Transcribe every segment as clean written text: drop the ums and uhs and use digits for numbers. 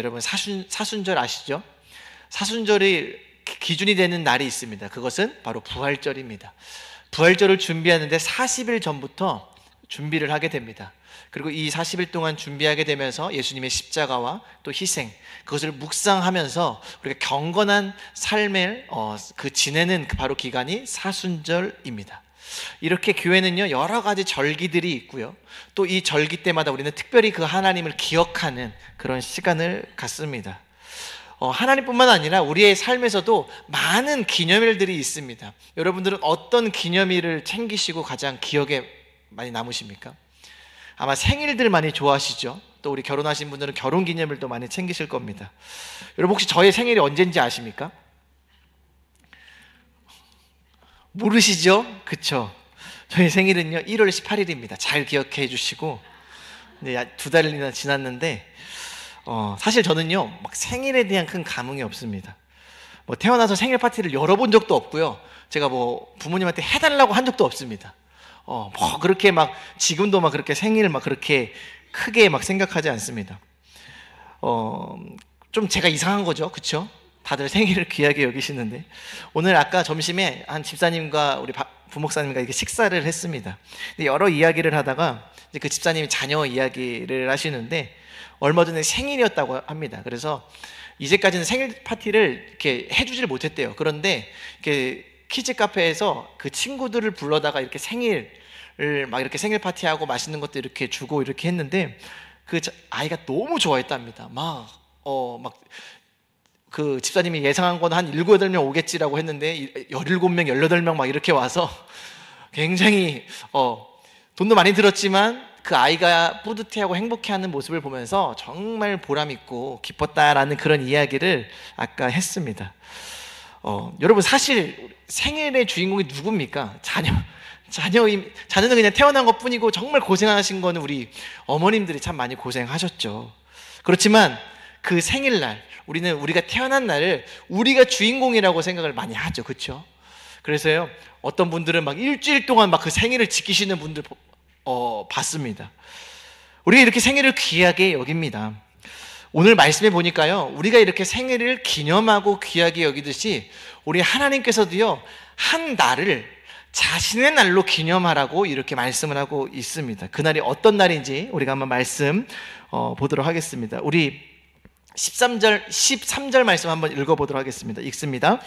여러분 사순절 아시죠? 사순절이 기준이 되는 날이 있습니다. 그것은 바로 부활절입니다. 부활절을 준비하는데 40일 전부터 준비를 하게 됩니다. 그리고 이 40일 동안 준비하게 되면서 예수님의 십자가와 또 희생, 그것을 묵상하면서 우리가 경건한 삶을 지내는 바로 기간이 사순절입니다. 이렇게 교회는요, 여러 가지 절기들이 있고요, 또 이 절기 때마다 우리는 특별히 그 하나님을 기억하는 그런 시간을 갖습니다. 하나님뿐만 아니라 우리의 삶에서도 많은 기념일들이 있습니다. 여러분들은 어떤 기념일을 챙기시고 가장 기억에 많이 남으십니까? 아마 생일들 많이 좋아하시죠? 또 우리 결혼하신 분들은 결혼기념일도 많이 챙기실 겁니다. 여러분 혹시 저의 생일이 언제인지 아십니까? 모르시죠? 그쵸? 저희 생일은요 1월 18일입니다 잘 기억해 주시고, 네, 2달이나 지났는데 사실 저는요 막 생일에 대한 큰 감흥이 없습니다. 뭐 태어나서 생일 파티를 열어본 적도 없고요, 제가 뭐 부모님한테 해달라고 한 적도 없습니다. 뭐 그렇게 막 지금도 막 그렇게 생일 막 그렇게 크게 막 생각하지 않습니다. 좀 제가 이상한 거죠, 그쵸? 다들 생일을 귀하게 여기시는데, 오늘 아까 점심에 한 집사님과 우리 부목사님과 이렇게 식사를 했습니다. 근데 여러 이야기를 하다가 이제 그 집사님이 자녀 이야기를 하시는데 얼마 전에 생일이었다고 합니다. 그래서 이제까지는 생일 파티를 이렇게 해주질 못했대요. 그런데 이렇게 키즈 카페에서 그 친구들을 불러다가 이렇게 생일을 막 이렇게 생일 파티하고 맛있는 것도 이렇게 주고 이렇게 했는데 그 아이가 너무 좋아했답니다. 그 집사님이 예상한 건 한 7, 8명 오겠지라고 했는데 17명, 18명 막 이렇게 와서 굉장히 돈도 많이 들었지만 그 아이가 뿌듯해하고 행복해하는 모습을 보면서 정말 보람있고 기뻤다라는 그런 이야기를 아까 했습니다. 여러분 사실 생일의 주인공이 누굽니까? 자녀는 그냥 태어난 것 뿐이고 정말 고생하신 거는 우리 어머님들이 참 많이 고생하셨죠. 그렇지만 그 생일날, 우리가 태어난 날을 우리가 주인공이라고 생각을 많이 하죠. 그렇죠? 그래서요 어떤 분들은 막 일주일 동안 막 그 생일을 지키시는 분들 봤습니다. 우리가 이렇게 생일을 귀하게 여깁니다. 오늘 말씀해 보니까요, 우리가 이렇게 생일을 기념하고 귀하게 여기듯이 우리 하나님께서도요 한 날을 자신의 날로 기념하라고 이렇게 말씀을 하고 있습니다. 그날이 어떤 날인지 우리가 한번 말씀 보도록 하겠습니다. 우리 13절 말씀 한번 읽어보도록 하겠습니다. 읽습니다.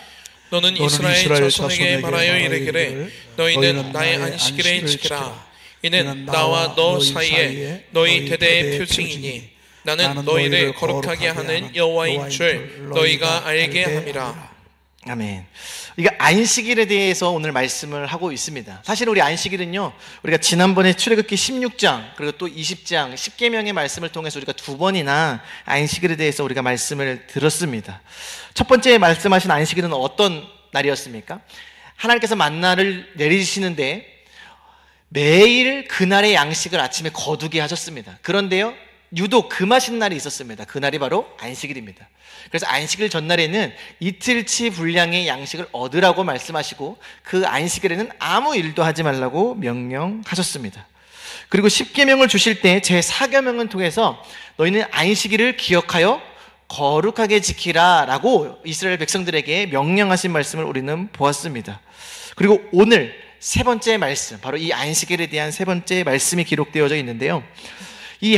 너는 이스라엘 자손에게 말하여 이르기를 너희는 나의 안식일을 지키라. 이는 나와 너 사이에 너희 대대의 표징이니 나는 너희를 거룩하게 하는 여호와인 줄 너희가 알게 함이라. 아멘. 이게 안식일에 대해서 오늘 말씀을 하고 있습니다. 사실 우리 안식일은요, 우리가 지난번에 출애굽기 16장 그리고 또 20장 10계명의 말씀을 통해서 우리가 2번이나 안식일에 대해서 우리가 말씀을 들었습니다. 첫 번째 말씀하신 안식일은 어떤 날이었습니까? 하나님께서 만나를 내리시는데 매일 그날의 양식을 아침에 거두게 하셨습니다. 그런데요 유독 금하신 날이 있었습니다. 그날이 바로 안식일입니다. 그래서 안식일 전날에는 이틀치 분량의 양식을 얻으라고 말씀하시고 그 안식일에는 아무 일도 하지 말라고 명령하셨습니다. 그리고 10계명을 주실 때 제4계명을 통해서 너희는 안식일을 기억하여 거룩하게 지키라 라고 이스라엘 백성들에게 명령하신 말씀을 우리는 보았습니다. 그리고 오늘 세 번째 말씀, 바로 이 안식일에 대한 세 번째 말씀이 기록되어져 있는데요, 이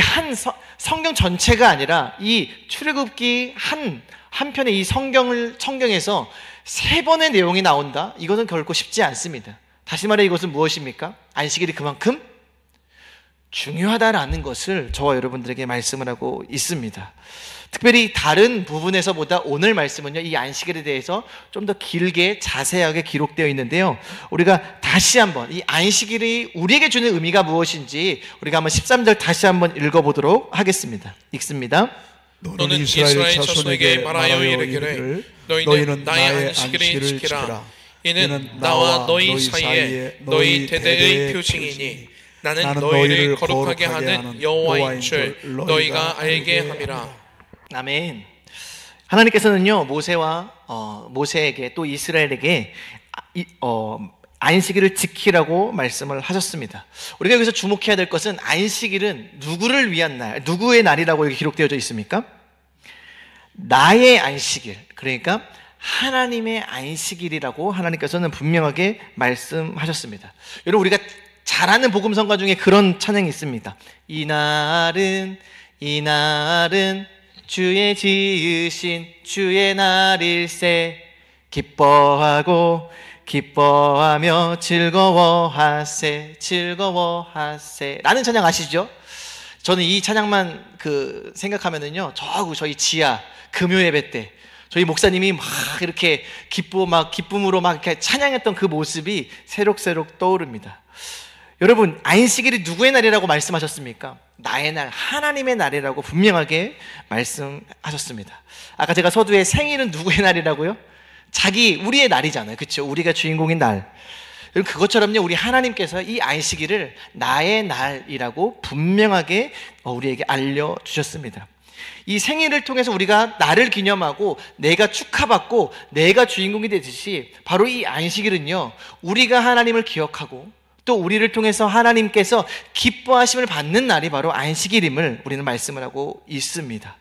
성경 전체가 아니라 이 출애굽기 한편의 이 성경에서 3번의 내용이 나온다? 이것은 결코 쉽지 않습니다. 다시 말해 이것은 무엇입니까? 안식일이 그만큼 중요하다라는 것을 저와 여러분들에게 말씀을 하고 있습니다. 특별히 다른 부분에서보다 오늘 말씀은요, 이 안식일에 대해서 좀 더 길게 자세하게 기록되어 있는데요, 우리가 다시 한번 이 안식일이 우리에게 주는 의미가 무엇인지 우리가 한번 13절 다시 한번 읽어보도록 하겠습니다. 읽습니다. 너는 이스라엘 자손에게 말하여 이르기를 너희는 나의 안식일을 지키라. 이는 나와 너희 사이에 너희 대대의 표징이니 나는 너희를 거룩하게 하는 여호와인 줄 너희가 알게 함이라. 아멘. 하나님께서는요 모세에게 또 이스라엘에게 안식일을 지키라고 말씀을 하셨습니다. 우리가 여기서 주목해야 될 것은 안식일은 누구를 위한 날, 누구의 날이라고 기록되어져 있습니까? 나의 안식일, 그러니까 하나님의 안식일이라고 하나님께서는 분명하게 말씀하셨습니다. 여러분, 우리가 잘 아는 복음성가 중에 그런 찬양이 있습니다. 이날은 주의 지으신 주의 날일세, 기뻐하며 즐거워하세 라는 찬양 아시죠? 저는 이 찬양만 생각하면은요, 저희 지하 금요 예배 때 저희 목사님이 막 이렇게 기쁨으로 막 이렇게 찬양했던 그 모습이 새록새록 떠오릅니다. 여러분, 안식일이 누구의 날이라고 말씀하셨습니까? 나의 날, 하나님의 날이라고 분명하게 말씀하셨습니다. 아까 제가 서두에 생일은 누구의 날이라고요? 우리의 날이잖아요. 그렇죠? 우리가 주인공인 날. 그것처럼요, 우리 하나님께서 이 안식일을 나의 날이라고 분명하게 우리에게 알려주셨습니다. 이 생일을 통해서 우리가 나를 기념하고 내가 축하받고 내가 주인공이 되듯이, 바로 이 안식일은요, 우리가 하나님을 기억하고 또 우리를 통해서 하나님께서 기뻐하심을 받는 날이 바로 안식일임을 우리는 말씀을 하고 있습니다.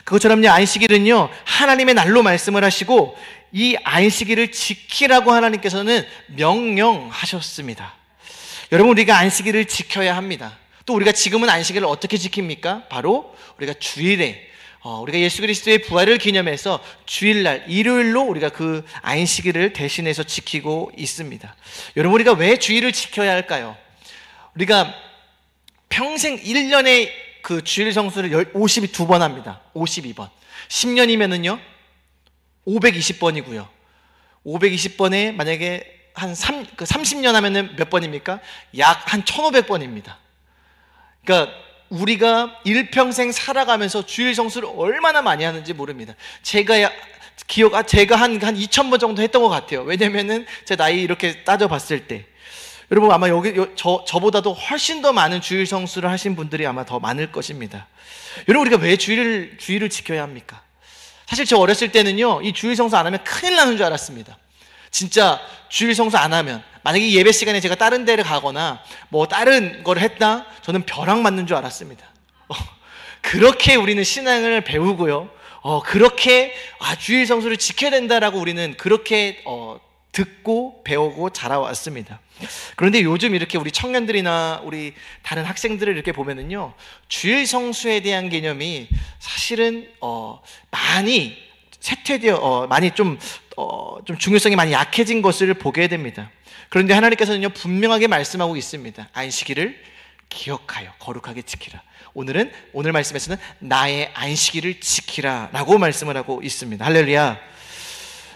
그것처럼요, 안식일은요, 하나님의 날로 말씀을 하시고 이 안식일을 지키라고 하나님께서는 명령하셨습니다. 여러분, 우리가 안식일을 지켜야 합니다. 또 우리가 지금은 안식일을 어떻게 지킵니까? 바로 우리가 주일에 우리가 예수 그리스도의 부활을 기념해서 주일날, 일요일로 우리가 그 안식일을 대신해서 지키고 있습니다. 여러분, 우리가 왜 주일을 지켜야 할까요? 우리가 평생 1년에 그 주일 성수를 52번 합니다. 52번. 10년이면은요 520번이고요 520번에 만약에 한 30년 하면은 몇 번입니까? 약 한 1500번입니다. 그러니까 우리가 일평생 살아가면서 주일 성수를 얼마나 많이 하는지 모릅니다. 제가 한 2000번 정도 했던 것 같아요. 왜냐면은 제 나이 이렇게 따져봤을 때, 여러분 아마 저보다도 훨씬 더 많은 주일 성수를 하신 분들이 아마 더 많을 것입니다. 여러분, 우리가 왜 주일을 지켜야 합니까? 사실 저 어렸을 때는요, 이 주일 성수 안 하면 큰일 나는 줄 알았습니다. 진짜 주일 성수 안 하면, 만약에 예배 시간에 제가 다른 데를 가거나 뭐 다른 걸 했다, 저는 벼락 맞는 줄 알았습니다. 그렇게 우리는 신앙을 배우고요, 그렇게 주일 성수를 지켜야 된다라고 우리는 그렇게 듣고 배우고 자라왔습니다. 그런데 요즘 이렇게 우리 청년들이나 우리 다른 학생들을 이렇게 보면은요, 주일 성수에 대한 개념이 사실은 많이 쇠퇴되어 많이 좀 중요성이 많이 약해진 것을 보게 됩니다. 그런데 하나님께서는요, 분명하게 말씀하고 있습니다. 안식일을 기억하여 거룩하게 지키라. 오늘 말씀에서는 나의 안식일을 지키라 라고 말씀을 하고 있습니다. 할렐루야.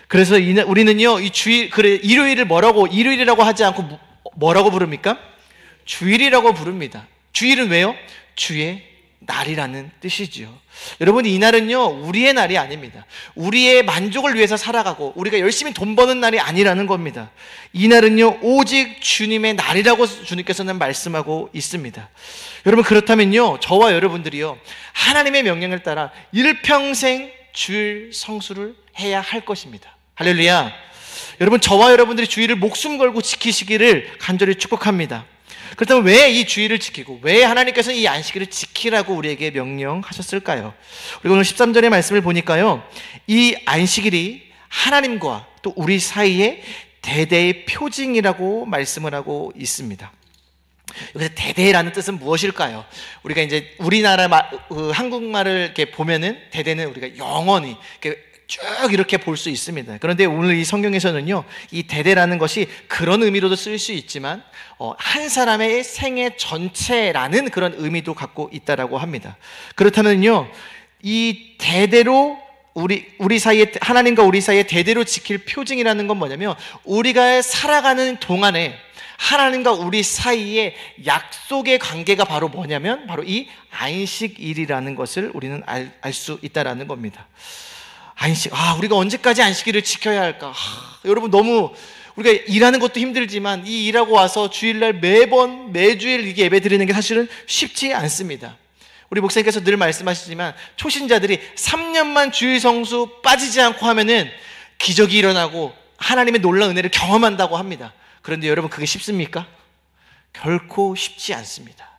그래서 우리는요, 일요일을 일요일이라고 하지 않고 뭐라고 부릅니까? 주일이라고 부릅니다. 주일은 왜요? 주의 날이라는 뜻이지요. 여러분, 이 날은요, 우리의 날이 아닙니다. 우리의 만족을 위해서 살아가고 우리가 열심히 돈 버는 날이 아니라는 겁니다. 이 날은요, 오직 주님의 날이라고 주님께서는 말씀하고 있습니다. 여러분, 그렇다면요, 저와 여러분들이요, 하나님의 명령을 따라 일평생 주일 성수를 해야 할 것입니다. 할렐루야. 여러분, 저와 여러분들이 주일을 목숨 걸고 지키시기를 간절히 축복합니다. 그렇다면 왜 이 주일을 지키고 왜 하나님께서는 이 안식일을 지키라고 우리에게 명령하셨을까요? 우리 오늘 13절의 말씀을 보니까요, 이 안식일이 하나님과 또 우리 사이의 대대의 표징이라고 말씀을 하고 있습니다. 여기서 대대라는 뜻은 무엇일까요? 우리가 이제 우리나라 한국말을 이렇게 보면은 대대는 우리가 영원히 쭉 이렇게 볼 수 있습니다. 그런데 오늘 이 성경에서는요, 이 대대라는 것이 그런 의미로도 쓸 수 있지만 한 사람의 생애 전체라는 그런 의미도 갖고 있다라고 합니다. 그렇다면요, 이 대대로 우리 사이에, 하나님과 우리 사이에 대대로 지킬 표징이라는 건 뭐냐면, 우리가 살아가는 동안에 하나님과 우리 사이에 약속의 관계가 바로 뭐냐면 바로 이 안식일이라는 것을 우리는 알 수 있다라는 겁니다. 우리가 언제까지 안식일을 지켜야 할까? 여러분, 너무 우리가 일하는 것도 힘들지만 이 일하고 와서 주일날 매주일 이게 예배 드리는 게 사실은 쉽지 않습니다. 우리 목사님께서 늘 말씀하시지만 초신자들이 3년만 주일 성수 빠지지 않고 하면은 기적이 일어나고 하나님의 놀라운 은혜를 경험한다고 합니다. 그런데 여러분, 그게 쉽습니까? 결코 쉽지 않습니다.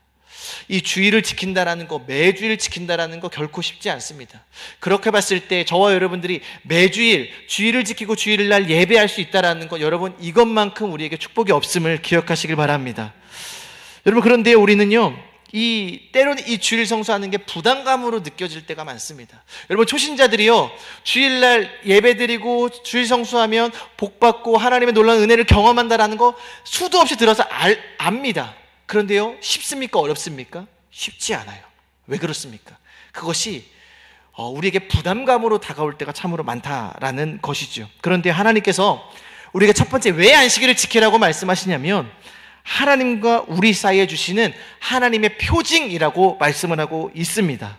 이 주일을 지킨다라는 거, 매주일 지킨다라는 거 결코 쉽지 않습니다. 그렇게 봤을 때 저와 여러분들이 매주일 주일을 지키고 주일날 예배할 수 있다라는 거, 여러분 이것만큼 우리에게 축복이 없음을 기억하시길 바랍니다. 여러분, 그런데 우리는요, 때로는 이 주일 성수하는 게 부담감으로 느껴질 때가 많습니다. 여러분, 초신자들이요, 주일날 예배드리고 주일 성수하면 복받고 하나님의 놀라운 은혜를 경험한다라는 거 수도 없이 들어서 압니다. 그런데요, 쉽습니까? 어렵습니까? 쉽지 않아요. 왜 그렇습니까? 그것이 우리에게 부담감으로 다가올 때가 참으로 많다라는 것이죠. 그런데 하나님께서 우리가 첫 번째 왜 안식일을 지키라고 말씀하시냐면, 하나님과 우리 사이에 주시는 하나님의 표징이라고 말씀을 하고 있습니다.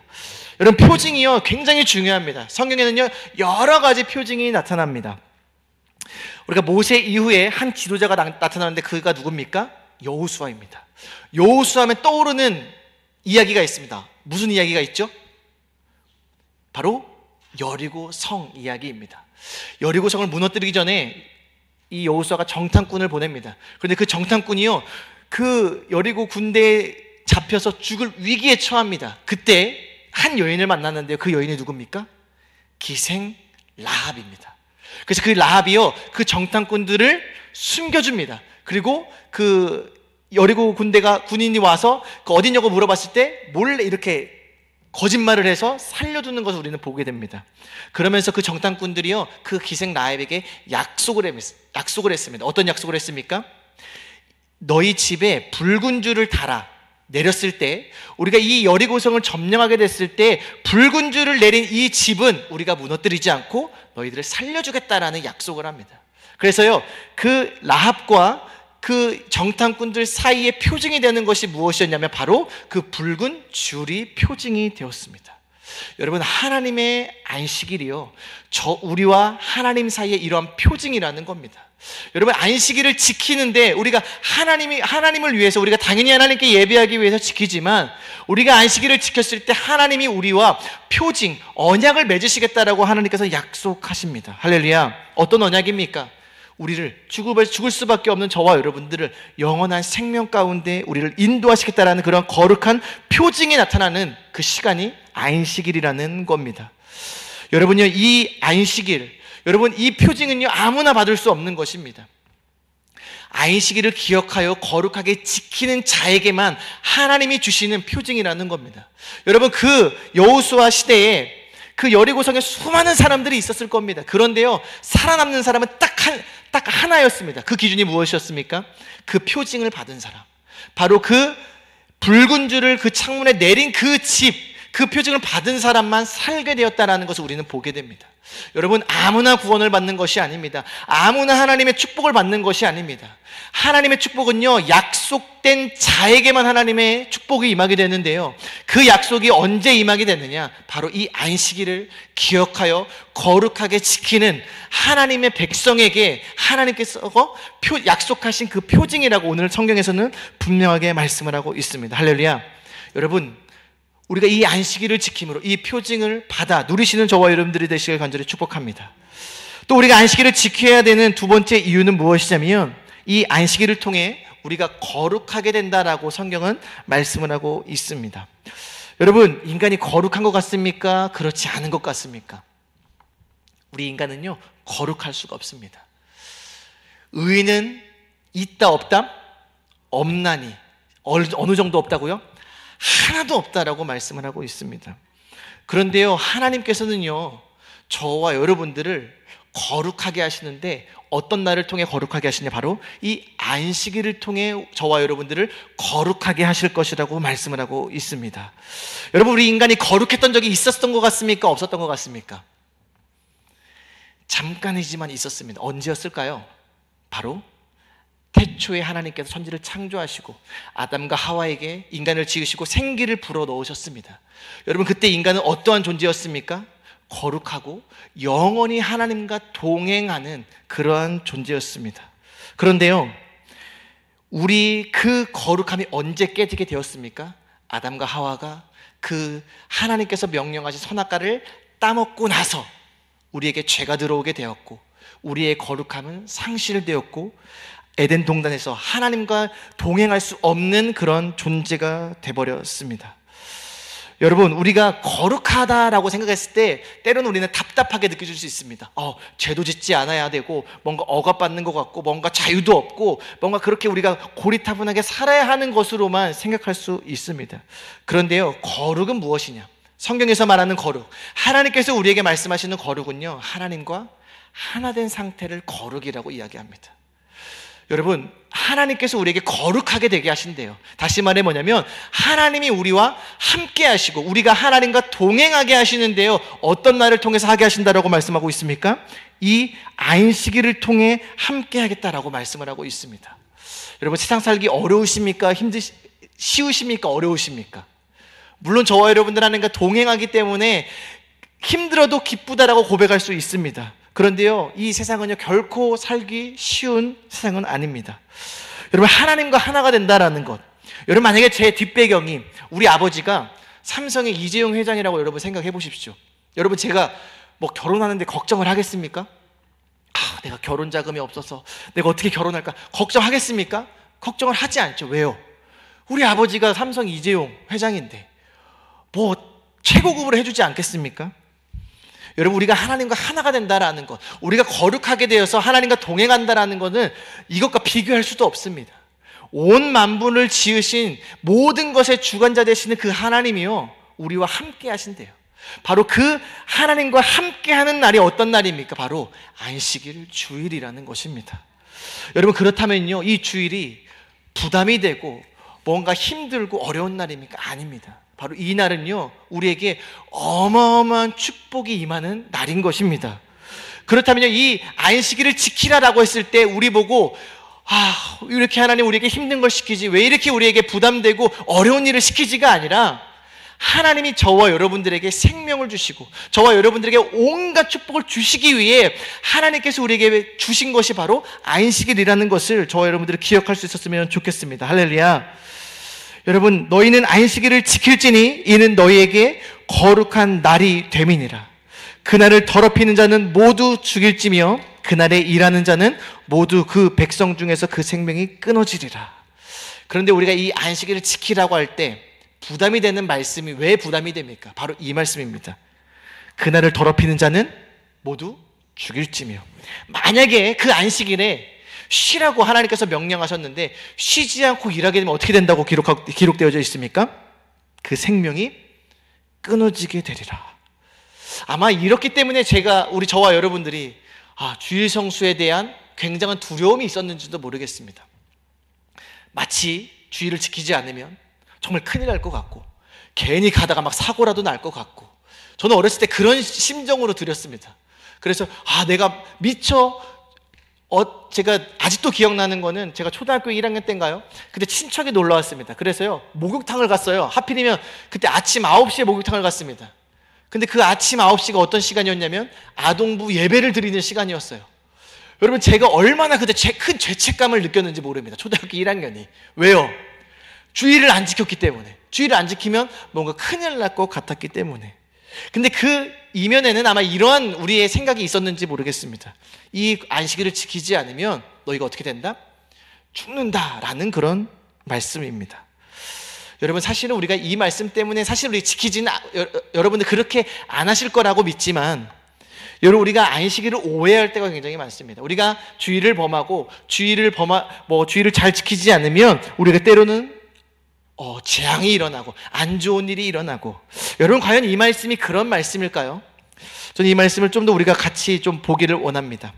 여러분, 표징이요 굉장히 중요합니다. 성경에는요 여러 가지 표징이 나타납니다. 우리가 모세 이후에 한 지도자가 나타나는데 그가 누굽니까? 여호수아입니다. 여호수아하면 떠오르는 이야기가 있습니다. 무슨 이야기가 있죠? 바로 여리고 성 이야기입니다. 여리고 성을 무너뜨리기 전에 이 여호수아가 정탐꾼을 보냅니다. 그런데 그 정탐꾼이요, 그 여리고 군대에 잡혀서 죽을 위기에 처합니다. 그때 한 여인을 만났는데요, 그 여인이 누굽니까? 기생 라합입니다. 그래서 그 라합이요, 그 정탐꾼들을 숨겨줍니다. 그리고 그 여리고 군인이 와서 그 어디냐고 물어봤을 때 몰래 이렇게 거짓말을 해서 살려두는 것을 우리는 보게 됩니다. 그러면서 그 정탐꾼들이요, 그 기생 라합에게 약속을 했습니다. 어떤 약속을 했습니까? 너희 집에 붉은 줄을 달아 내렸을 때, 우리가 이 여리고성을 점령하게 됐을 때 붉은 줄을 내린 이 집은 우리가 무너뜨리지 않고 너희들을 살려주겠다라는 약속을 합니다. 그래서요, 그 라합과 그 정탐꾼들 사이에 표징이 되는 것이 무엇이었냐면 바로 그 붉은 줄이 표징이 되었습니다. 여러분, 하나님의 안식일이요, 우리와 하나님 사이에 이러한 표징이라는 겁니다. 여러분, 안식일을 지키는데 우리가 하나님을 위해서, 우리가 당연히 하나님께 예배하기 위해서 지키지만, 우리가 안식일을 지켰을 때 하나님이 우리와 표징, 언약을 맺으시겠다라고 하나님께서 약속하십니다. 할렐루야. 어떤 언약입니까? 우리를 죽을 수밖에 없는 저와 여러분들을 영원한 생명 가운데 우리를 인도하시겠다라는 그런 거룩한 표징이 나타나는 그 시간이 안식일이라는 겁니다. 여러분요, 이 안식일, 여러분 이 표징은요 아무나 받을 수 없는 것입니다. 안식일을 기억하여 거룩하게 지키는 자에게만 하나님이 주시는 표징이라는 겁니다. 여러분, 그 여호수아 시대에 그 여리고성에 수많은 사람들이 있었을 겁니다. 그런데요, 살아남는 사람은 딱 하나였습니다. 그 기준이 무엇이었습니까? 그 표징을 받은 사람, 바로 그 붉은 줄을 그 창문에 내린 그 집, 그 표징을 받은 사람만 살게 되었다는 것을 우리는 보게 됩니다. 여러분, 아무나 구원을 받는 것이 아닙니다. 아무나 하나님의 축복을 받는 것이 아닙니다. 하나님의 축복은요, 약속된 자에게만 하나님의 축복이 임하게 되는데요, 그 약속이 언제 임하게 되느냐? 바로 이 안식일을 기억하여 거룩하게 지키는 하나님의 백성에게 하나님께서 약속하신 그 표징이라고 오늘 성경에서는 분명하게 말씀을 하고 있습니다. 할렐루야. 여러분, 우리가 이 안식일을 지킴으로 이 표징을 받아 누리시는 저와 여러분들이 되시길 간절히 축복합니다. 또 우리가 안식일을 지켜야 되는 두 번째 이유는 무엇이냐면, 이 안식일을 통해 우리가 거룩하게 된다라고 성경은 말씀을 하고 있습니다. 여러분, 인간이 거룩한 것 같습니까? 그렇지 않은 것 같습니까? 우리 인간은요, 거룩할 수가 없습니다. 의인은 있다 없다? 없나니. 어느 정도 없다고요? 하나도 없다라고 말씀을 하고 있습니다. 그런데요, 하나님께서는요, 저와 여러분들을 거룩하게 하시는데 어떤 날을 통해 거룩하게 하시냐? 바로 이 안식일을 통해 저와 여러분들을 거룩하게 하실 것이라고 말씀을 하고 있습니다. 여러분, 우리 인간이 거룩했던 적이 있었던 것 같습니까? 없었던 것 같습니까? 잠깐이지만 있었습니다. 언제였을까요? 바로 태초에 하나님께서 천지를 창조하시고 아담과 하와에게 인간을 지으시고 생기를 불어넣으셨습니다. 여러분, 그때 인간은 어떠한 존재였습니까? 거룩하고 영원히 하나님과 동행하는 그러한 존재였습니다. 그런데요, 우리 그 거룩함이 언제 깨지게 되었습니까? 아담과 하와가 그 하나님께서 명령하신 선악과를 따먹고 나서 우리에게 죄가 들어오게 되었고, 우리의 거룩함은 상실되었고, 에덴 동산에서 하나님과 동행할 수 없는 그런 존재가 돼버렸습니다. 여러분, 우리가 거룩하다라고 생각했을 때 때로는 우리는 답답하게 느껴질 수 있습니다. 죄도 짓지 않아야 되고 뭔가 억압받는 것 같고 뭔가 자유도 없고 뭔가 그렇게 우리가 고리타분하게 살아야 하는 것으로만 생각할 수 있습니다. 그런데요, 거룩은 무엇이냐? 성경에서 말하는 거룩, 하나님께서 우리에게 말씀하시는 거룩은요, 하나님과 하나 된 상태를 거룩이라고 이야기합니다. 여러분, 하나님께서 우리에게 거룩하게 되게 하신대요. 다시 말해 뭐냐면 하나님이 우리와 함께 하시고 우리가 하나님과 동행하게 하시는데요, 어떤 날을 통해서 하게 하신다라고 말씀하고 있습니까? 이 안식일을 통해 함께 하겠다라고 말씀을 하고 있습니다. 여러분, 세상 살기 어려우십니까? 쉬우십니까? 어려우십니까? 물론 저와 여러분들 하나님과 동행하기 때문에 힘들어도 기쁘다라고 고백할 수 있습니다. 그런데요, 이 세상은요, 결코 살기 쉬운 세상은 아닙니다. 여러분, 하나님과 하나가 된다라는 것. 여러분, 만약에 제 뒷배경이 우리 아버지가 삼성의 이재용 회장이라고 여러분 생각해 보십시오. 여러분, 제가 뭐 결혼하는데 걱정을 하겠습니까? 내가 결혼 자금이 없어서 내가 어떻게 결혼할까? 걱정하겠습니까? 걱정을 하지 않죠. 왜요? 우리 아버지가 삼성 이재용 회장인데 뭐 최고급으로 해주지 않겠습니까? 여러분, 우리가 하나님과 하나가 된다라는 것, 우리가 거룩하게 되어서 하나님과 동행한다라는 것은 이것과 비교할 수도 없습니다. 온 만물을 지으신 모든 것의 주관자 되시는 그 하나님이요, 우리와 함께 하신대요. 바로 그 하나님과 함께 하는 날이 어떤 날입니까? 바로 안식일 주일이라는 것입니다. 여러분, 그렇다면요, 이 주일이 부담이 되고 뭔가 힘들고 어려운 날입니까? 아닙니다. 바로 이 날은요, 우리에게 어마어마한 축복이 임하는 날인 것입니다. 그렇다면요, 이 안식일을 지키라라고 했을 때 우리 보고 이렇게 하나님 우리에게 힘든 걸 시키지, 왜 이렇게 우리에게 부담되고 어려운 일을 시키지가 아니라 하나님이 저와 여러분들에게 생명을 주시고 저와 여러분들에게 온갖 축복을 주시기 위해 하나님께서 우리에게 주신 것이 바로 안식일이라는 것을 저와 여러분들이 기억할 수 있었으면 좋겠습니다. 할렐루야. 여러분, 너희는 안식일을 지킬지니 이는 너희에게 거룩한 날이 됨이니라. 그날을 더럽히는 자는 모두 죽일지며 그날에 일하는 자는 모두 그 백성 중에서 그 생명이 끊어지리라. 그런데 우리가 이 안식일을 지키라고 할 때 부담이 되는 말씀이 왜 부담이 됩니까? 바로 이 말씀입니다. 그날을 더럽히는 자는 모두 죽일지며. 만약에 그 안식일에 쉬라고 하나님께서 명령하셨는데 쉬지 않고 일하게 되면 어떻게 된다고 기록되어져 있습니까? 그 생명이 끊어지게 되리라. 아마 이렇기 때문에 저와 여러분들이 주일 성수에 대한 굉장한 두려움이 있었는지도 모르겠습니다. 마치 주일을 지키지 않으면 정말 큰일 날 것 같고 괜히 가다가 막 사고라도 날 것 같고, 저는 어렸을 때 그런 심정으로 드렸습니다. 그래서 내가 미처 제가 아직도 기억나는 거는 제가 초등학교 1학년 때인가요? 그때 친척이 놀러 왔습니다. 그래서요, 목욕탕을 갔어요. 하필이면 그때 아침 9시에 목욕탕을 갔습니다. 근데 그 아침 9시가 어떤 시간이었냐면 아동부 예배를 드리는 시간이었어요. 여러분, 제가 얼마나 그때 큰 죄책감을 느꼈는지 모릅니다. 초등학교 1학년이. 왜요? 주일을 안 지켰기 때문에. 주일을 안 지키면 뭔가 큰일 날 것 같았기 때문에. 근데 그 이면에는 아마 이러한 우리의 생각이 있었는지 모르겠습니다. 이 안식일을 지키지 않으면 너희가 어떻게 된다? 죽는다라는 그런 말씀입니다. 여러분, 사실은 우리가 이 말씀 때문에 사실 우리 지키지는 여러분들 그렇게 안 하실 거라고 믿지만, 여러분, 우리가 안식일을 오해할 때가 굉장히 많습니다. 우리가 주일을 범하고 주일을 잘 지키지 않으면 우리가 때로는 재앙이 일어나고 안 좋은 일이 일어나고. 여러분, 과연 이 말씀이 그런 말씀일까요? 저는 이 말씀을 좀 더 우리가 같이 좀 보기를 원합니다.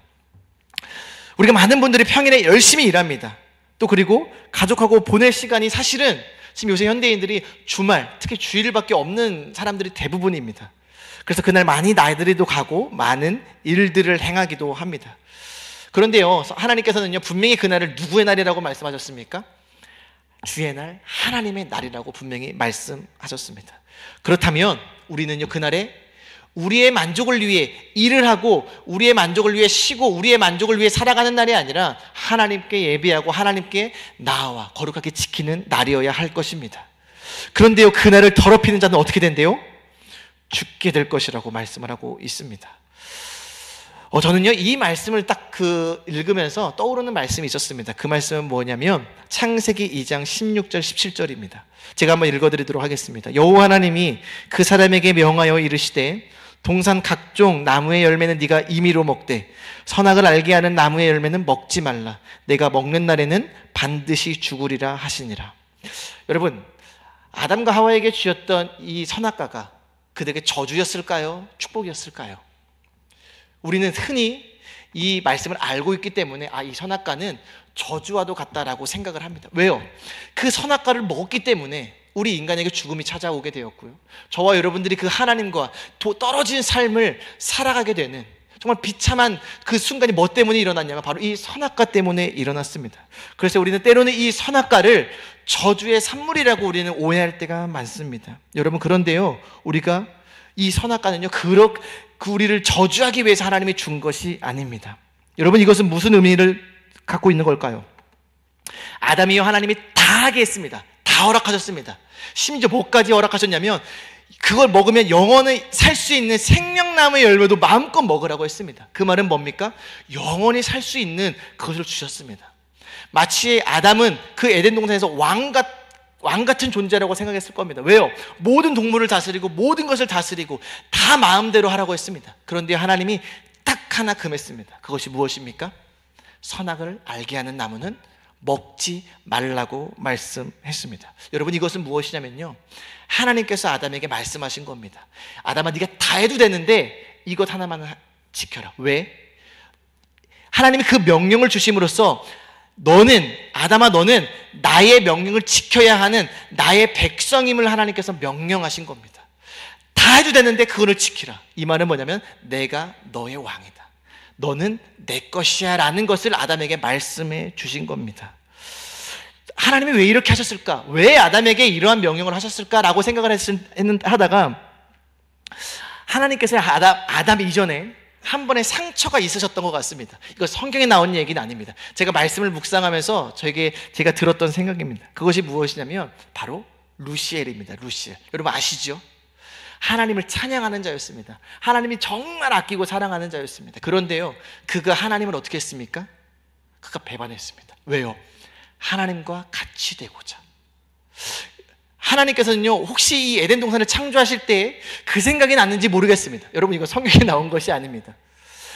우리가 많은 분들이 평일에 열심히 일합니다. 또 그리고 가족하고 보낼 시간이 사실은 지금 요새 현대인들이 주말, 특히 주일밖에 없는 사람들이 대부분입니다. 그래서 그날 많이 나들이도 가고 많은 일들을 행하기도 합니다. 그런데요, 하나님께서는요, 분명히 그날을 누구의 날이라고 말씀하셨습니까? 주의 날, 하나님의 날이라고 분명히 말씀하셨습니다. 그렇다면 우리는요, 그날에 우리의 만족을 위해 일을 하고 우리의 만족을 위해 쉬고 우리의 만족을 위해 살아가는 날이 아니라 하나님께 예배하고 하나님께 나아와 거룩하게 지키는 날이어야 할 것입니다. 그런데요, 그날을 더럽히는 자는 어떻게 된대요? 죽게 될 것이라고 말씀을 하고 있습니다. 저는요, 이 말씀을 딱 읽으면서 떠오르는 말씀이 있었습니다. 그 말씀은 뭐냐면 창세기 2장 16절 17절입니다. 제가 한번 읽어드리도록 하겠습니다. 여호와 하나님이 그 사람에게 명하여 이르시되 동산 각종 나무의 열매는 네가 임의로 먹되 선악을 알게 하는 나무의 열매는 먹지 말라. 내가 먹는 날에는 반드시 죽으리라 하시니라. 여러분, 아담과 하와에게 주셨던 이 선악과가 그들에게 저주였을까요? 축복이었을까요? 우리는 흔히 이 말씀을 알고 있기 때문에 이 선악과는 저주와도 같다라고 생각을 합니다. 왜요? 그 선악과를 먹었기 때문에 우리 인간에게 죽음이 찾아오게 되었고요, 저와 여러분들이 그 하나님과 떨어진 삶을 살아가게 되는 정말 비참한 그 순간이 뭐 때문에 일어났냐면 바로 이 선악과 때문에 일어났습니다. 그래서 우리는 때로는 이 선악과를 저주의 산물이라고 우리는 오해할 때가 많습니다. 여러분, 그런데요, 우리가 이 선악과는요, 우리를 저주하기 위해서 하나님이 준 것이 아닙니다. 여러분, 이것은 무슨 의미를 갖고 있는 걸까요? 아담이요, 하나님이 다 하게 했습니다. 다 허락하셨습니다. 심지어 뭐까지 허락하셨냐면 그걸 먹으면 영원히 살 수 있는 생명나무의 열매도 마음껏 먹으라고 했습니다. 그 말은 뭡니까? 영원히 살 수 있는 그것을 주셨습니다. 마치 아담은 그 에덴 동산에서 왕 같은 존재라고 생각했을 겁니다. 왜요? 모든 동물을 다스리고 모든 것을 다스리고 다 마음대로 하라고 했습니다. 그런데 하나님이 딱 하나 금했습니다. 그것이 무엇입니까? 선악을 알게 하는 나무는 먹지 말라고 말씀했습니다. 여러분, 이것은 무엇이냐면요, 하나님께서 아담에게 말씀하신 겁니다. 아담아, 네가 다 해도 되는데 이것 하나만 지켜라. 왜? 하나님이 그 명령을 주심으로써 아담아, 너는 나의 명령을 지켜야 하는 나의 백성임을 하나님께서 명령하신 겁니다. 다 해도 되는데 그거를 지키라. 이 말은 뭐냐면 내가 너의 왕이다, 너는 내 것이야 라는 것을 아담에게 말씀해 주신 겁니다. 하나님이 왜 이렇게 하셨을까? 왜 아담에게 이러한 명령을 하셨을까라고 생각을 하다가 하나님께서 아담 이전에 한 번의 상처가 있으셨던 것 같습니다. 이거 성경에 나온 얘기는 아닙니다. 제가 말씀을 묵상하면서 제가 들었던 생각입니다. 그것이 무엇이냐면 바로 루시엘입니다. 루시엘. 여러분 아시죠? 하나님을 찬양하는 자였습니다. 하나님이 정말 아끼고 사랑하는 자였습니다. 그런데요, 그가 하나님을 어떻게 했습니까? 그가 배반했습니다. 왜요? 하나님과 같이 되고자. 하나님께서는요, 혹시 이 에덴 동산을 창조하실 때 그 생각이 났는지 모르겠습니다. 여러분, 이거 성경에 나온 것이 아닙니다.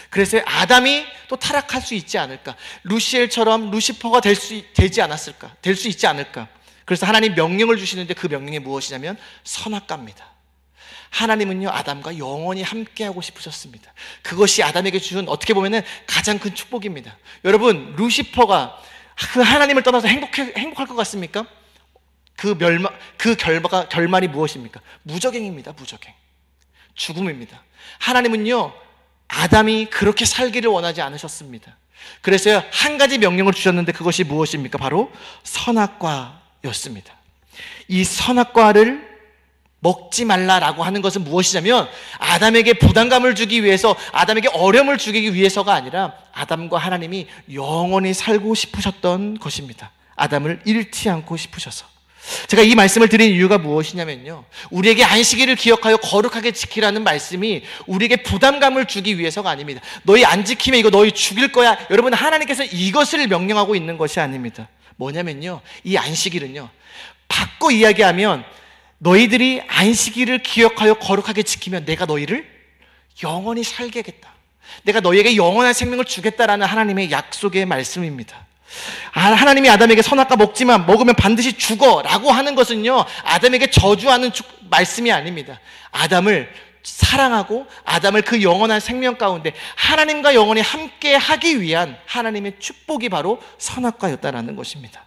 그래서 아담이 또 타락할 수 있지 않을까, 루시엘처럼 루시퍼가 될 수 있지 않을까. 그래서 하나님 명령을 주시는데 그 명령이 무엇이냐면 선악과입니다. 하나님은요, 아담과 영원히 함께하고 싶으셨습니다. 그것이 아담에게 준 어떻게 보면은 가장 큰 축복입니다. 여러분, 루시퍼가 그 하나님을 떠나서 행복할 것 같습니까? 그 결말이 무엇입니까? 무적행입니다. 무적행. 죽음입니다. 하나님은요, 아담이 그렇게 살기를 원하지 않으셨습니다. 그래서 한 가지 명령을 주셨는데 그것이 무엇입니까? 바로 선악과였습니다. 이 선악과를 먹지 말라라고 하는 것은 무엇이냐면 아담에게 부담감을 주기 위해서, 아담에게 어려움을 주기 위해서가 아니라 아담과 하나님이 영원히 살고 싶으셨던 것입니다. 아담을 잃지 않고 싶으셔서. 제가 이 말씀을 드린 이유가 무엇이냐면요, 우리에게 안식일을 기억하여 거룩하게 지키라는 말씀이 우리에게 부담감을 주기 위해서가 아닙니다. 너희 안 지키면 이거 너희 죽일 거야. 여러분, 하나님께서 이것을 명령하고 있는 것이 아닙니다. 뭐냐면요, 이 안식일은요, 바꿔 이야기하면 너희들이 안식일을 기억하여 거룩하게 지키면 내가 너희를 영원히 살게 하겠다, 내가 너희에게 영원한 생명을 주겠다라는 하나님의 약속의 말씀입니다. 하나님이 아담에게 선악과 먹지만 먹으면 반드시 죽어 라고 하는 것은요, 아담에게 저주하는 말씀이 아닙니다. 아담을 사랑하고 아담을 그 영원한 생명 가운데 하나님과 영원히 함께 하기 위한 하나님의 축복이 바로 선악과였다라는 것입니다.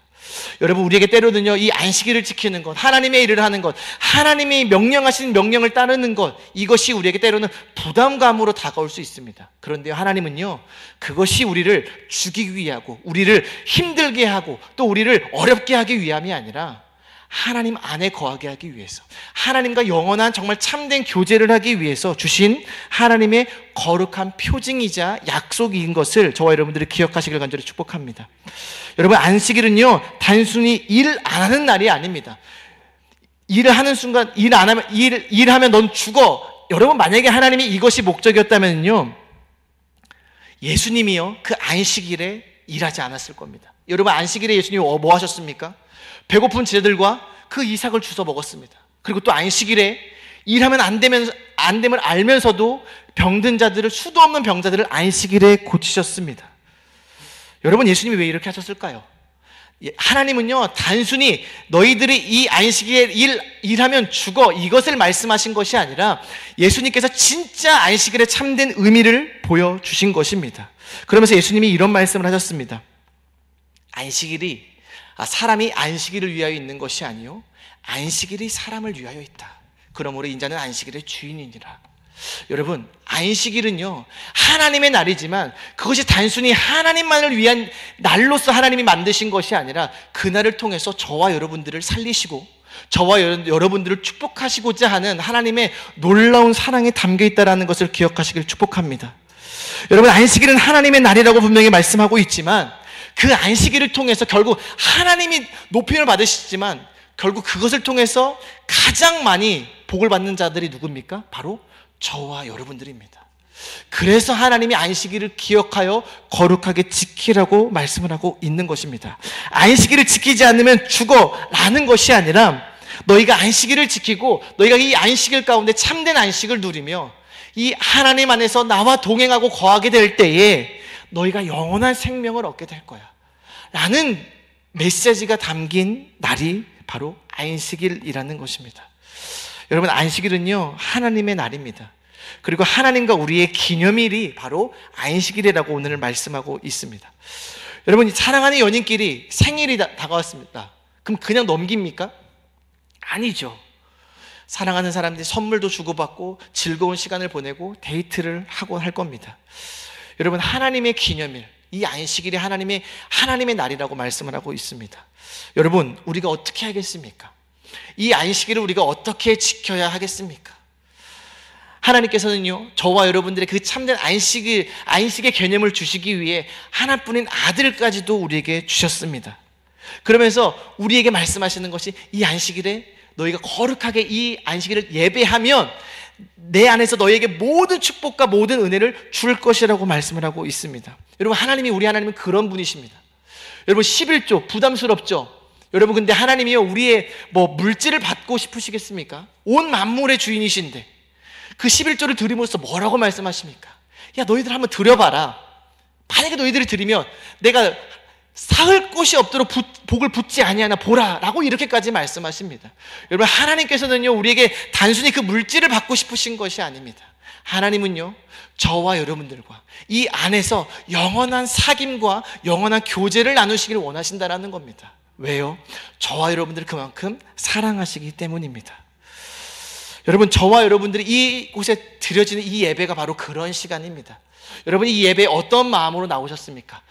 여러분, 우리에게 때로는요, 이 안식일을 지키는 것, 하나님의 일을 하는 것, 하나님이 명령하신 명령을 따르는 것, 이것이 우리에게 때로는 부담감으로 다가올 수 있습니다. 그런데 하나님은요, 그것이 우리를 죽이기 위하고 우리를 힘들게 하고 또 우리를 어렵게 하기 위함이 아니라 하나님 안에 거하게 하기 위해서, 하나님과 영원한 정말 참된 교제를 하기 위해서 주신 하나님의 거룩한 표징이자 약속인 것을 저와 여러분들이 기억하시길 간절히 축복합니다. 여러분, 안식일은요, 단순히 일 안 하는 날이 아닙니다. 일을 하는 순간 일하면 넌 죽어. 여러분, 만약에 하나님이 이것이 목적이었다면요, 예수님이요 그 안식일에 일하지 않았을 겁니다. 여러분, 안식일에 예수님이 뭐 하셨습니까? 배고픈 제자들과 그 이삭을 주워 먹었습니다. 그리고 또 안식일에 일하면 안 됨을 알면서도 병든 자들을, 수도 없는 병자들을 안식일에 고치셨습니다. 여러분, 예수님이 왜 이렇게 하셨을까요? 하나님은요 단순히 너희들이 이 안식일에 일하면 죽어, 이것을 말씀하신 것이 아니라 예수님께서 진짜 안식일에 참된 의미를 보여주신 것입니다. 그러면서 예수님이 이런 말씀을 하셨습니다. 안식일이 사람이 안식일을 위하여 있는 것이 아니요 안식일이 사람을 위하여 있다. 그러므로 인자는 안식일의 주인이니라. 여러분, 안식일은요 하나님의 날이지만 그것이 단순히 하나님만을 위한 날로서 하나님이 만드신 것이 아니라 그날을 통해서 저와 여러분들을 살리시고 저와 여러분들을 축복하시고자 하는 하나님의 놀라운 사랑이 담겨 있다는 것을 기억하시길 축복합니다. 여러분, 안식일은 하나님의 날이라고 분명히 말씀하고 있지만 그 안식일을 통해서 결국 하나님이 높임을 받으시지만 결국 그것을 통해서 가장 많이 복을 받는 자들이 누굽니까? 바로 저와 여러분들입니다. 그래서 하나님이 안식일을 기억하여 거룩하게 지키라고 말씀을 하고 있는 것입니다. 안식일을 지키지 않으면 죽어 라는 것이 아니라 너희가 안식일을 지키고 너희가 이 안식일 가운데 참된 안식을 누리며 이 하나님 안에서 나와 동행하고 거하게 될 때에 너희가 영원한 생명을 얻게 될 거야 라는 메시지가 담긴 날이 바로 안식일이라는 것입니다. 여러분, 안식일은요 하나님의 날입니다. 그리고 하나님과 우리의 기념일이 바로 안식일이라고 오늘 말씀하고 있습니다. 여러분, 사랑하는 연인끼리 생일이 다가왔습니다. 그럼 그냥 넘깁니까? 아니죠. 사랑하는 사람들이 선물도 주고받고 즐거운 시간을 보내고 데이트를 하고 할 겁니다. 여러분, 하나님의 기념일, 이 안식일이 하나님의 날이라고 말씀을 하고 있습니다. 여러분, 우리가 어떻게 하겠습니까? 이 안식일을 우리가 어떻게 지켜야 하겠습니까? 하나님께서는요 저와 여러분들의 그 참된 안식의 개념을 주시기 위해 하나뿐인 아들까지도 우리에게 주셨습니다. 그러면서 우리에게 말씀하시는 것이 이 안식일에 너희가 거룩하게 이 안식일을 예배하면 내 안에서 너희에게 모든 축복과 모든 은혜를 줄 것이라고 말씀을 하고 있습니다. 여러분, 우리 하나님은 그런 분이십니다. 여러분, 11조 부담스럽죠? 여러분, 근데 하나님이요 우리의 물질을 받고 싶으시겠습니까? 온 만물의 주인이신데 그 11조를 드림으로써 뭐라고 말씀하십니까? 야, 너희들 한번 드려봐라. 만약에 너희들이 드리면 내가 사흘 곳이 없도록 복을 붓지 아니하나 보라 라고 이렇게까지 말씀하십니다. 여러분, 하나님께서는요 우리에게 단순히 그 물질을 받고 싶으신 것이 아닙니다. 하나님은요 저와 여러분들과 이 안에서 영원한 사귐과 영원한 교제를 나누시기를 원하신다라는 겁니다. 왜요? 저와 여러분들을 그만큼 사랑하시기 때문입니다. 여러분, 저와 여러분들이 이곳에 드려지는 이 예배가 바로 그런 시간입니다. 여러분, 이 예배에 어떤 마음으로 나오셨습니까?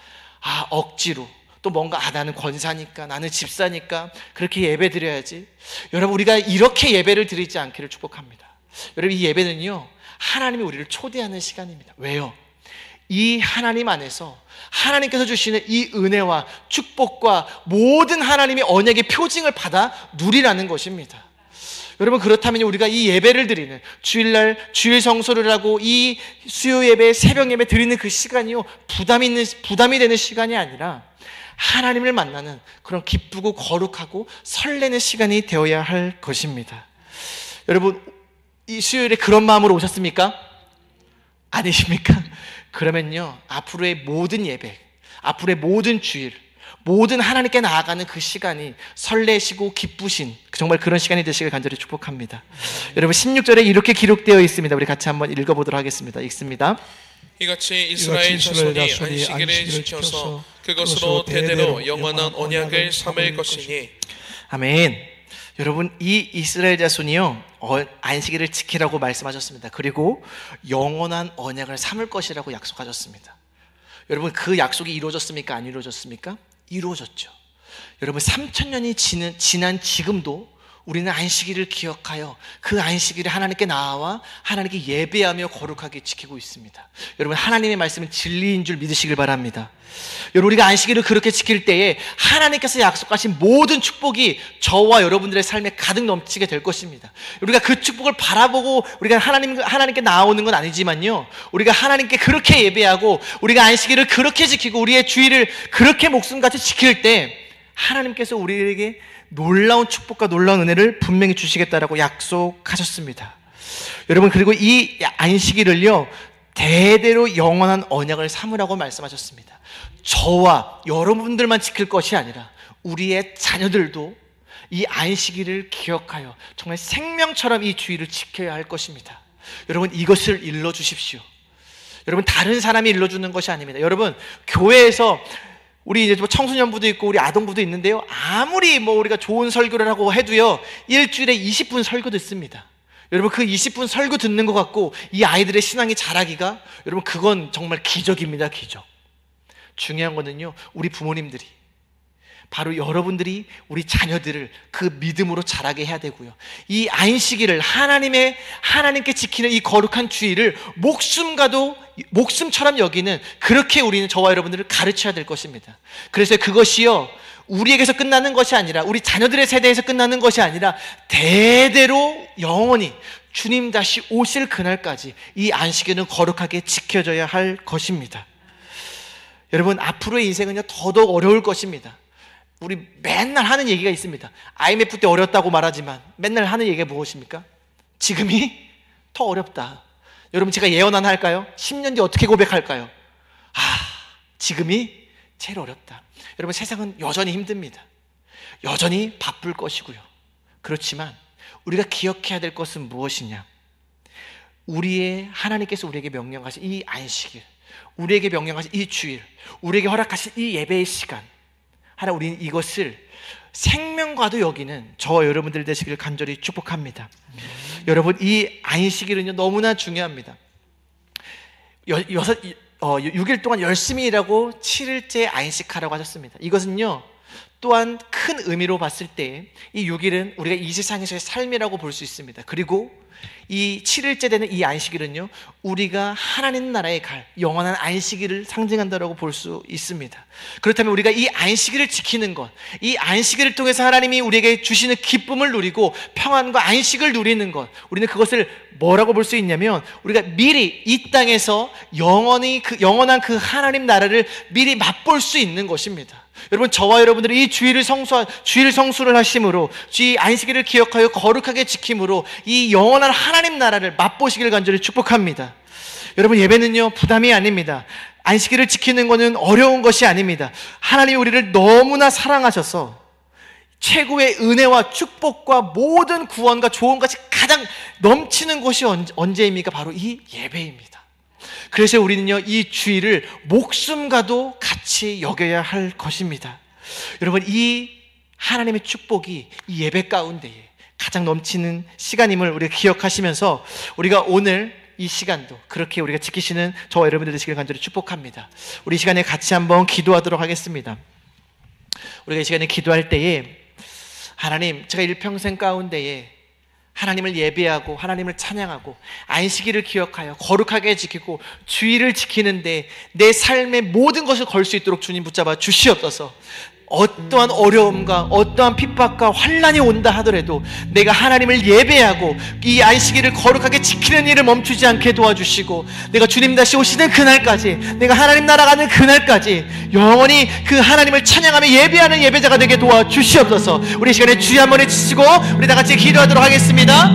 억지로, 또 뭔가 나는 권사니까, 나는 집사니까 그렇게 예배 드려야지. 여러분, 우리가 이렇게 예배를 드리지 않기를 축복합니다. 여러분, 이 예배는요 하나님이 우리를 초대하는 시간입니다. 왜요? 이 하나님 안에서 하나님께서 주시는 이 은혜와 축복과 모든 하나님의 언약의 표징을 받아 누리라는 것입니다. 여러분, 그렇다면 우리가 이 예배를 드리는 주일날 주일 성소를 하고 이 수요 예배, 새벽 예배 드리는 그 시간이요 부담이 되는 시간이 아니라 하나님을 만나는 그런 기쁘고 거룩하고 설레는 시간이 되어야 할 것입니다. 여러분, 이 수요일에 그런 마음으로 오셨습니까? 아니십니까? 그러면요 앞으로의 모든 예배, 앞으로의 모든 주일, 모든 하나님께 나아가는 그 시간이 설레시고 기쁘신 정말 그런 시간이 되시길 간절히 축복합니다. 여러분, 16절에 이렇게 기록되어 있습니다. 우리 같이 한번 읽어보도록 하겠습니다. 읽습니다. 이같이 이스라엘 자손이 안식일을 지켜서 그것으로 대대로 영원한 언약을 삼을 것이니. 아멘. 여러분, 이 이스라엘 자손이요 안식일을 지키라고 말씀하셨습니다. 그리고 영원한 언약을 삼을 것이라고 약속하셨습니다. 여러분, 그 약속이 이루어졌습니까? 안 이루어졌습니까? 이루어졌죠. 여러분, 3000년이 지난 지금도 우리는 안식일을 기억하여 그 안식일에 하나님께 나아와 하나님께 예배하며 거룩하게 지키고 있습니다. 여러분, 하나님의 말씀은 진리인 줄 믿으시길 바랍니다. 여러분, 우리가 안식일을 그렇게 지킬 때에 하나님께서 약속하신 모든 축복이 저와 여러분들의 삶에 가득 넘치게 될 것입니다. 우리가 그 축복을 바라보고 우리가 하나님께 나아오는 건 아니지만요, 우리가 하나님께 그렇게 예배하고 우리가 안식일을 그렇게 지키고 우리의 주일을 그렇게 목숨같이 지킬 때 하나님께서 우리에게 놀라운 축복과 놀라운 은혜를 분명히 주시겠다라고 약속하셨습니다. 여러분, 그리고 이 안식일을요, 대대로 영원한 언약을 삼으라고 말씀하셨습니다. 저와 여러분들만 지킬 것이 아니라 우리의 자녀들도 이 안식일을 기억하여 정말 생명처럼 이 주일을 지켜야 할 것입니다. 여러분, 이것을 일러주십시오. 여러분, 다른 사람이 일러주는 것이 아닙니다. 여러분, 교회에서 우리 이제 청소년부도 있고 우리 아동부도 있는데요, 아무리 우리가 좋은 설교를 하고 해도요, 일주일에 20분 설교 듣습니다. 여러분, 그 20분 설교 듣는 것 같고 이 아이들의 신앙이 자라기가, 여러분, 그건 정말 기적입니다. 기적. 중요한 거는요, 우리 부모님들이, 바로 여러분들이 우리 자녀들을 그 믿음으로 자라게 해야 되고요, 이 안식일을 하나님께 지키는 이 거룩한 주일을 목숨처럼 여기는, 그렇게 우리는 저와 여러분들을 가르쳐야 될 것입니다. 그래서 그것이요, 우리에게서 끝나는 것이 아니라, 우리 자녀들의 세대에서 끝나는 것이 아니라 대대로 영원히 주님 다시 오실 그날까지 이 안식일은 거룩하게 지켜져야 할 것입니다. 여러분, 앞으로의 인생은요, 더더욱 어려울 것입니다. 우리 맨날 하는 얘기가 있습니다. IMF 때 어렵다고 말하지만 맨날 하는 얘기가 무엇입니까? 지금이 더 어렵다. 여러분, 제가 예언 하나 할까요? 10년 뒤 어떻게 고백할까요? 지금이 제일 어렵다. 여러분, 세상은 여전히 힘듭니다. 여전히 바쁠 것이고요. 그렇지만 우리가 기억해야 될 것은 무엇이냐? 하나님께서 우리에게 명령하신 이 안식일, 우리에게 명령하신 이 주일, 우리에게 허락하신 이 예배의 시간, 우리는 이것을 생명과도 여기는 저와 여러분들 되시기를 간절히 축복합니다. 여러분, 이 안식일은요, 너무나 중요합니다. 6일 동안 열심히 일하고 7일째 안식하라고 하셨습니다. 이것은요, 또한 큰 의미로 봤을 때 이 6일은 우리가 이 세상에서의 삶이라고 볼 수 있습니다. 그리고 이 7일째 되는 이 안식일은요, 우리가 하나님 나라에 갈 영원한 안식일을 상징한다고 볼 수 있습니다. 그렇다면 우리가 이 안식일을 지키는 것, 이 안식일을 통해서 하나님이 우리에게 주시는 기쁨을 누리고 평안과 안식을 누리는 것, 우리는 그것을 뭐라고 볼 수 있냐면, 우리가 미리 이 땅에서 영원한 그 하나님 나라를 미리 맛볼 수 있는 것입니다. 여러분, 저와 여러분들이 이 주일 성수를 하심으로, 이 안식일을 기억하여 거룩하게 지킴으로 이 영원한 하나님 나라를 맛보시길 간절히 축복합니다. 여러분, 예배는요, 부담이 아닙니다. 안식일을 지키는 것은 어려운 것이 아닙니다. 하나님이 우리를 너무나 사랑하셔서 최고의 은혜와 축복과 모든 구원과 조언까지 가장 넘치는 것이 언제입니까? 바로 이 예배입니다. 그래서 우리는요, 이 주일을 목숨과도 같이 여겨야 할 것입니다. 여러분, 이 하나님의 축복이 이 예배 가운데에 가장 넘치는 시간임을 우리가 기억하시면서, 우리가 오늘 이 시간도 그렇게 우리가 지키시는 저와 여러분들 되시길 간절히 축복합니다. 우리 이 시간에 같이 한번 기도하도록 하겠습니다. 우리가 이 시간에 기도할 때에, 하나님, 제가 일평생 가운데에 하나님을 예배하고 하나님을 찬양하고 안식일을 기억하여 거룩하게 지키고 주일을 지키는데 내 삶의 모든 것을 걸 수 있도록 주님 붙잡아 주시옵소서. 어떠한 어려움과 어떠한 핍박과 환난이 온다 하더라도 내가 하나님을 예배하고 이 안식일을 거룩하게 지키는 일을 멈추지 않게 도와주시고, 내가 주님 다시 오시는 그날까지, 내가 하나님 나라 가는 그날까지 영원히 그 하나님을 찬양하며 예배하는 예배자가 되게 도와주시옵소서. 우리 이 시간에 주여 한번 외치시고 우리 다 같이 기도하도록 하겠습니다.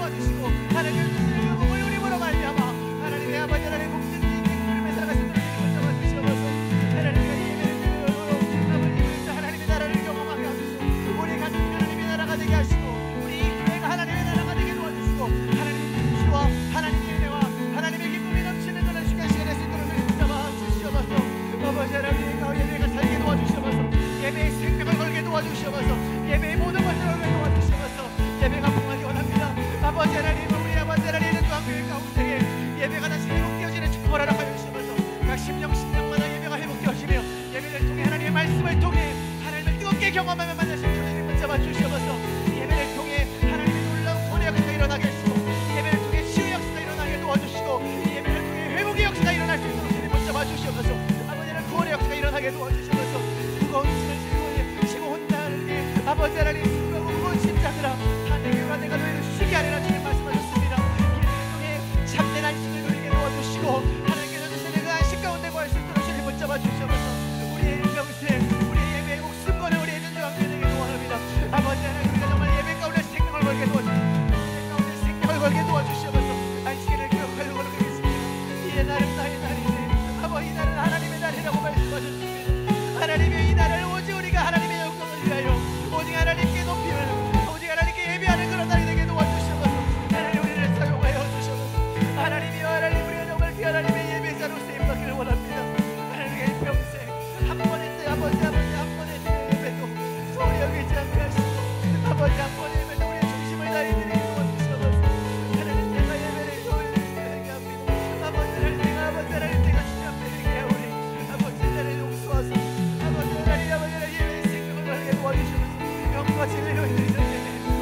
도와주시고 하나님의 주시는 그 복을 누림으로 말미암아 하나님의 아버지 하나님의 복된 이 누림의 살아갈 수 있도록 붙잡아 주시옵소서. 하나님의 예배를 드리므로 아버지 하나님의 나라를 경험하게 하시고 우리 같은 하나님의 나라가 되게 하시고 우리 이 교회가 하나님의 나라가 되게 도와주시고 하나님의 주와 하나님의 은혜와 하나님의 기쁨이 넘치는 그런 시간에 수 있도록 붙잡아 주시옵소서. 아버지 하나님의 예배가 살게 도와주시옵소서. 예배의 생명을 걸게 도와주시옵소서. 예배의 모든 것들을 걸게 도와주시옵소서. 예배가 풍하기 원합니다. 아버지 하나님 우리 아버지 하나님의 교회 가운데에 예배가 다시 회복되어지는 축복을 허락하여 주시옵소서. 각 심령마다 예배가 회복되어지며 예배를 통해 하나님의 말씀을 통해 하나님을 뜨겁게 경험하며 만나신 주님을 붙잡아 주시옵소서. 예배를 통해 하나님의 놀라운 구원의 역사가 일어나게 하시고 예배를 통해 치유의 역사가 일어나게 도와주시고 예배를 통해 회복의 역사가 일어날 수 있도록 주님 붙잡아 주시옵소서. 아버지는 구원의 역사가 일어나게 도와주시옵소서. 무거운 짐을 지고 혼자하는데 아버지 하나님 무거운 짐자들아 하늘교가 내가 너희를 쉬게 하리라 주님 말씀하셨습니다. 예배를 통해 참된 안식을 누리게 도와주시고 하나님께서 주시는 그 안식 가운데 구할 수 있도록 주님 붙잡아 주시옵소서. 우리의 평생 우리의 예배의 목숨 거는 우리의 전쟁함 되게 도와합니다. 아버지 하나님 우리가 정말 예배 가운데 생명을 걸게 도와주시옵소서. 예배 가운데 생명을 걸게 도와주시옵소서. 안식일을 기억하려고 그러겠습니다. 이 날은 나의 날이네. 아버지 이 날은 하나님의 날이라고 말씀하셨습니다. 하나님의 이 날을 오직 우리가 하나님의 영광을 위하여 오직 하나님께 높이는 오직 하나님께 예배하는 그런 날이 되게 도와주시옵소서. 하나님 우리를 사용하여 주시옵소서. 하나님이여 하나님 우리가 정말 그 하나님의 예배자로 쓰임받기를 원합니다. 하나님의 평생 한 번의 때 아버지 한 번의 예배도 소홀히 여기지 않게 하시고 아버지 한 번의 예배도 우리의 중심을 다해 드리게 도와주시옵소서. 하나님 내가 예배를 소홀히 드리게 합니다. 아버지 하나님 내가 주님 앞에 드리게 하오니 아버지 나를 용서하소서. 예배의 생명을 걸게 도와주시옵소서. 영과 진리로 드리는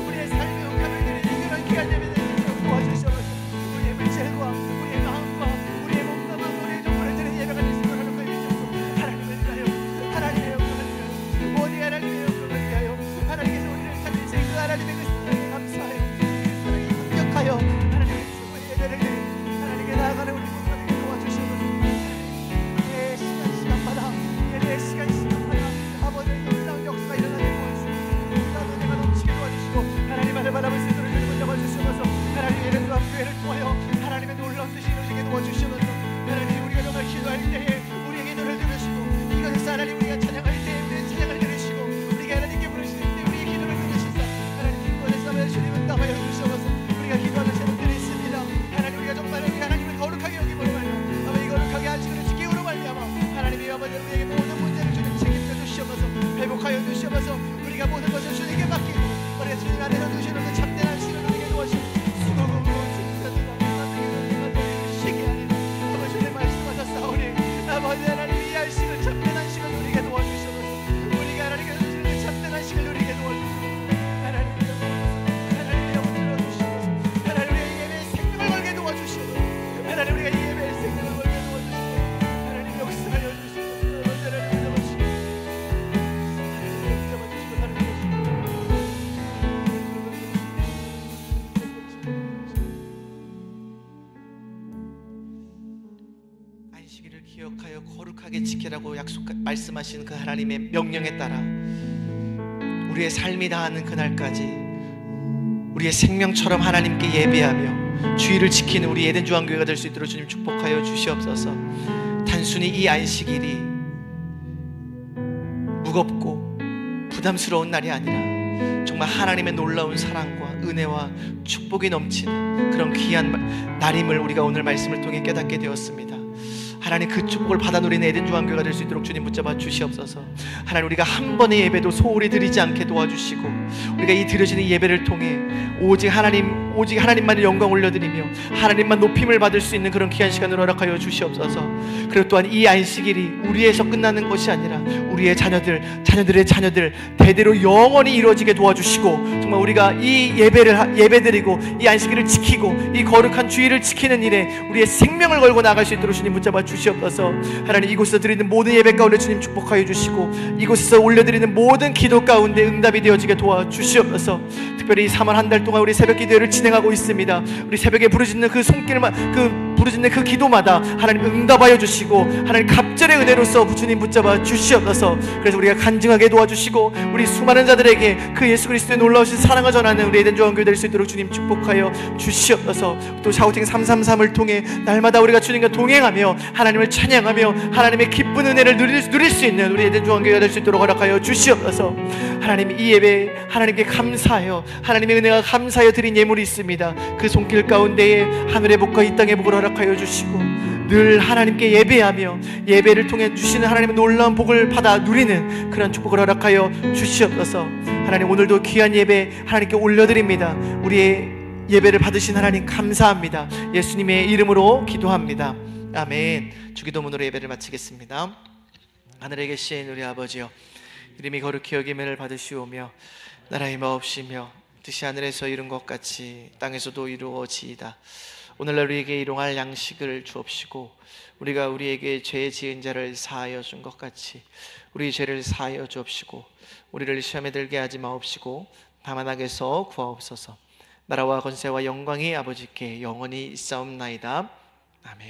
우리의 삶의 욕함을 드리는 그런 귀한 예배를 드리도록 도와주시옵소서. 우리의 물질과 우리의 마음과 우리의 몸과 우리의 정보를 드리는 예배가 될 수 있도록 하나님의 주옵소서. 하나님을 위하여 하나님의 영광을 위하여 오직 하나님의 영광을 위하여 하나님께서 우리를 찾으신 그 하나님의 그 사랑에 감사하여 하나님께 감격하여 하나님의 주의 예배를 하나님께 나아가는 우리 모두가 되게 도와주시옵소서. 예배의 시간마다 예배의 시간마다 아버지의 놀라운 역사가 일어나게 도와주시고 나도 내가 넘치게 도와주시고 하나님만을 바라볼 수 있도록 주님을 잡아주시면서 하나님의 예배와 교회를 통하여 하나님의 놀라운 뜻이 이루어지게 도와주시면서 하나님 우리가 정말 기도할 때에 우리의 기도를 들으시고 이것에서 하나님 우리가 찬양할 때에 우리의 찬양을 들으시고 우리가 하나님께 부르실 때 우리의 기도를 들으시사 하나님 이곳에서 주님은 답하여 주시옵소서. 우리가 기도하는 제목들이 있습니다. 하나님 우리가 정말 하나님을 거룩하게 여기므로 말미암아 아버지 거룩하게 안식일을 지키므로 말미암아 하나님의 아버지 우리에게 모든 문제를 주님 책임져 주시옵소서. 회복하여 주시옵소서. 우리가 모든 것을 주님께 맡기고 우리가 주님 안에서 주시는 그 참된 안식을 누리게 도와주시고 수고하고 쉬게 하니 아버지 주님 말씀하셨사오니 아버지 하나님 이 안식을 참된 안식을 누리게 도와주시옵소서. 우리가 하나님께서 주시는 그 참된 안식을 누리게 도와주시옵소서. 하나님의 영혼을 넣어주시옵소서. 하나님 우리의 예배의 생명을 걸게 도와주시옵소서. 하나님 우리가 이 예배의 생명을 걸게 도와주시옵소서. 하나님 역사하여 주시옵소서. 하나님 잡아주시옵소서. 안식일을 기억하여 거룩하게 지키라고 말씀하신 그 하나님의 명령에 따라 우리의 삶이 다하는 그날까지 우리의 생명처럼 하나님께 예배하며 주의를 지키는 우리 에덴 중앙교회가 될 수 있도록 주님 축복하여 주시옵소서. 단순히 이 안식일이 무겁고 부담스러운 날이 아니라 정말 하나님의 놀라운 사랑과 은혜와 축복이 넘치는 그런 귀한 날임을 우리가 오늘 말씀을 통해 깨닫게 되었습니다. 하나님 그 축복을 받아 누리는 에덴 중앙교회가 될 수 있도록 주님 붙잡아 주시옵소서. 하나님 우리가 한 번의 예배도 소홀히 드리지 않게 도와주시고 우리가 이 드려지는 예배를 통해 오직 하나님만의 영광 올려드리며 하나님만 높임을 받을 수 있는 그런 귀한 시간을 허락하여 주시옵소서. 그리고 또한 이 안식일이 우리에서 끝나는 것이 아니라 우리의 자녀들의 자녀들 대대로 영원히 이루어지게 도와주시고 정말 우리가 이 예배드리고 이 안식일을 지키고 이 거룩한 주의를 지키는 일에 우리의 생명을 걸고 나갈 수 있도록 주님 붙잡아 주시옵소서. 하나님 이곳에서 드리는 모든 예배 가운데 주님 축복하여 주시고 이곳에서 올려드리는 모든 기도 가운데 응답이 되어지게 도와주시옵소서. 특별히 이 3월 한 달 동안 우리 새벽 기도회를 진행하고 있습니다. 우리 새벽에 부르짖는 그 손길만 그 부르짖는 그 기도마다 하나님 응답하여 주시고 하나님 갑절의 은혜로서 주님 붙잡아 주시옵소서. 그래서 우리가 간증하게 도와주시고 우리 수많은 자들에게 그 예수 그리스도의 놀라우신 사랑을 전하는 우리 에덴 조항교회 될 수 있도록 주님 축복하여 주시옵소서. 또 샤우팅 333을 통해 날마다 우리가 주님과 동행하며 하나님을 찬양하며 하나님의 기쁜 은혜를 누릴 수 있는 우리 에덴 조항교회가 될 수 있도록 허락하여 주시옵소서. 하나님, 이 예배 하나님께 감사하여 하나님의 은혜가 감사하여 드린 예물이 있습니다. 그 손길 가운데에 하늘의 복과 이 땅의 복을 허락하여 주시고 늘 하나님께 예배하며 예배를 통해 주시는 하나님의 놀라운 복을 받아 누리는 그런 축복을 허락하여 주시옵소서. 하나님, 오늘도 귀한 예배 하나님께 올려드립니다. 우리의 예배를 받으신 하나님 감사합니다. 예수님의 이름으로 기도합니다. 아멘. 주기도문으로 예배를 마치겠습니다. 하늘에 계신 우리 아버지여, 이름이 거룩히 여김을 받으시오며 나라의 마옵시며 뜻이 하늘에서 이룬 것 같이 땅에서도 이루어지이다. 오늘날 우리에게 일용할 양식을 주옵시고 우리가 우리에게 죄 지은 자를 사하여 준 것 같이 우리 죄를 사하여 주옵시고 우리를 시험에 들게 하지 마옵시고 다만 악에서 구하옵소서. 나라와 권세와 영광이 아버지께 영원히 있사옵나이다. 아멘.